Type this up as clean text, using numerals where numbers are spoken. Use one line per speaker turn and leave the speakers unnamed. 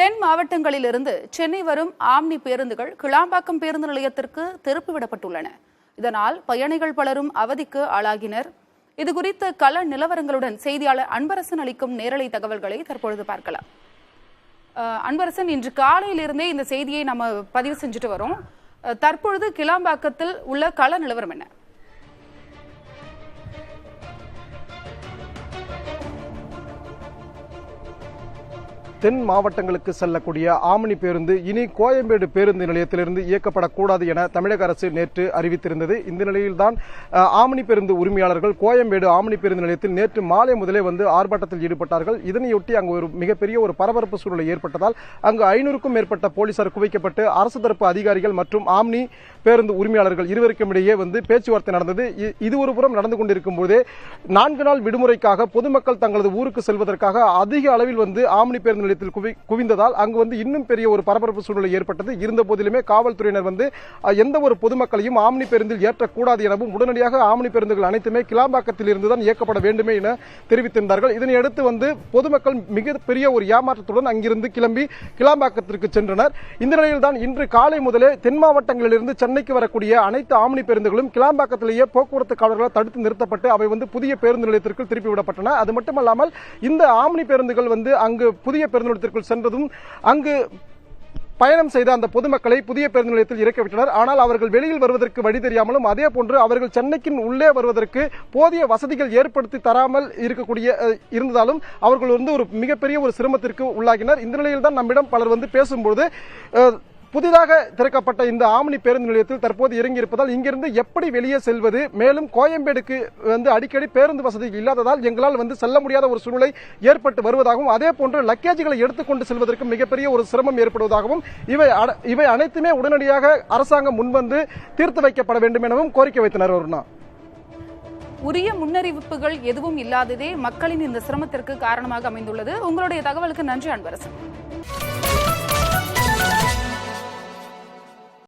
தென் மாவட்டங்களிலிருந்து சென்னை வரும் ஆம்னி பேருந்துகள் கிளாம்பாக்கம் பேருந்து நிலையத்திற்கு திருப்பிவிடப்பட்டுள்ளன. இதனால் பயணிகள் பலரும் அவதிக்கு ஆளாகினர். இதுகுறித்த கள நிலவரங்களுடன் செய்தியாளர் அன்பரசன் அளிக்கும் நேரலை தகவல்களை தற்பொழுது பார்க்கலாம். அன்பரசன், இன்று காலையிலிருந்தே இந்த செய்தியை நம்ம பதிவு செஞ்சுட்டு வரோம். தற்பொழுது கிளாம்பாக்கத்தில் உள்ள கள நிலவரம் என்ன?
தென் மாவட்டங்களுக்கு செல்லக்கூடிய ஆம்னி பேருந்து இனி கோயம்பேடு பேருந்து நிலையத்திலிருந்து இயக்கப்படக்கூடாது என தமிழக அரசு நேற்று அறிவித்திருந்தது. இந்த நிலையில்தான் ஆம்னி பேருந்து உரிமையாளர்கள் கோயம்பேடு ஆம்னி பேருந்து நிலையத்தில் நேற்று மாலை முதலே ஆர்ப்பாட்டத்தில் ஈடுபட்டார்கள். இதனையொட்டி அங்கு ஒரு மிகப்பெரிய ஒரு பரபரப்பு சூழ்நிலை ஏற்பட்டதால் அங்கு 500க்கும் மேற்பட்ட போலீசார் குவிக்கப்பட்டு அரசு தரப்பு அதிகாரிகள் மற்றும் ஆம்னி பேருந்து உரிமையாளர்கள் இருவருக்கும் இடையே பேச்சுவார்த்தை நடந்தது. இது ஒரு புறம் நடந்து கொண்டிருக்கும் போதே 4 நாள் விடுமுறைக்காக பொதுமக்கள் தங்களது ஊருக்கு செல்வதற்காக அதிக அளவில் ஆம்னி பேருந்து நிலையத்தில் குவிந்ததால் அங்கு இன்னும் பெரிய ஒரு பரபரப்பு சூழ்நிலை ஏற்பட்டது. இருந்த போதிலுமே காவல்துறையினர் எந்த ஒரு பொதுமக்களையும் ஆம்னி பேருந்தில் ஏற்றக்கூடாது எனவும் உடனடியாக ஆம்னி பேருந்துகள் அனைத்துமே கிளாம்பாக்கத்தில் இருந்துதான் இயக்கப்பட வேண்டுமே என தெரிவித்திருந்தார்கள். இதனையடுத்து பொதுமக்கள் மிகப்பெரிய ஒரு ஏமாற்றத்துடன் அங்கிருந்து கிளம்பி கிளாம்பாக்கத்திற்கு சென்றனர். இந்த நிலையில்தான் இன்று காலை முதலே தென் மாவட்டங்களிலிருந்து சென்னைக்கு வரக்கூடிய அனைத்து ஆம்னி பேருந்துகளும் கிளாம்பாக்கத்திலேயே போக்குவரத்து காவலர்களால் தடுத்து நிறுத்தப்பட்டு அவை புதிய பேருந்து நிலையத்திற்கு திருப்பிவிடப்பட்டன. அது மட்டுமல்லாமல் இந்த ஆம்னி பேருந்துகள் அங்கு புதிய பேருந்து நிலையத்திற்குள் சென்றதும் அங்கு பயணம் செய்த அந்த பொதுமக்களை புதிய பேருந்து நிலையத்தில் இறக்கிவிட்டனர். ஆனால் அவர்கள் வெளியில் வருவதற்கு வழி தெரியாமலும் அதே போன்று அவர்கள் சென்னைக்கு உள்ளே வருவதற்கு போதிய வசதிகள் ஏற்படுத்தி தராமல் இருந்ததாலும் அவர்கள் ஒரு மிகப்பெரிய ஒரு சிரமத்திற்கு உள்ளாகினர். இந்த நிலையில் தான் நம்மிடம் பலர் பேசும்போது புதிதாக திறக்கப்பட்ட இந்த ஆம்னி பேருந்து நிலையத்தில் தற்போது இறங்கியிருப்பதால் இங்கிருந்து எப்படி வெளியே செல்வது, மேலும் கோயம்பேடுக்கு அடிக்கடி பேருந்து வசதி இல்லாததால் எங்களால் செல்ல முடியாத ஒரு சூழ்நிலை ஏற்பட்டு வருவதாகவும் அதே போன்று லக்கேஜ்களை எடுத்துக்கொண்டு செல்வதற்கு மிகப்பெரிய ஒரு சிரமம் ஏற்படுவதாகவும் இவை அனைத்துமே உடனடியாக அரசாங்கம் முன்வந்து தீர்த்து வைக்கப்பட வேண்டும் எனவும் கோரிக்கை வைத்தனர்.
உரிய முன்னறிவிப்புகள் எதுவும் இல்லாததே மக்களின் இந்த சிரமத்திற்கு காரணமாக அமைந்துள்ளது. உங்களுடைய தகவலுக்கு நன்றி அன்பரசன்.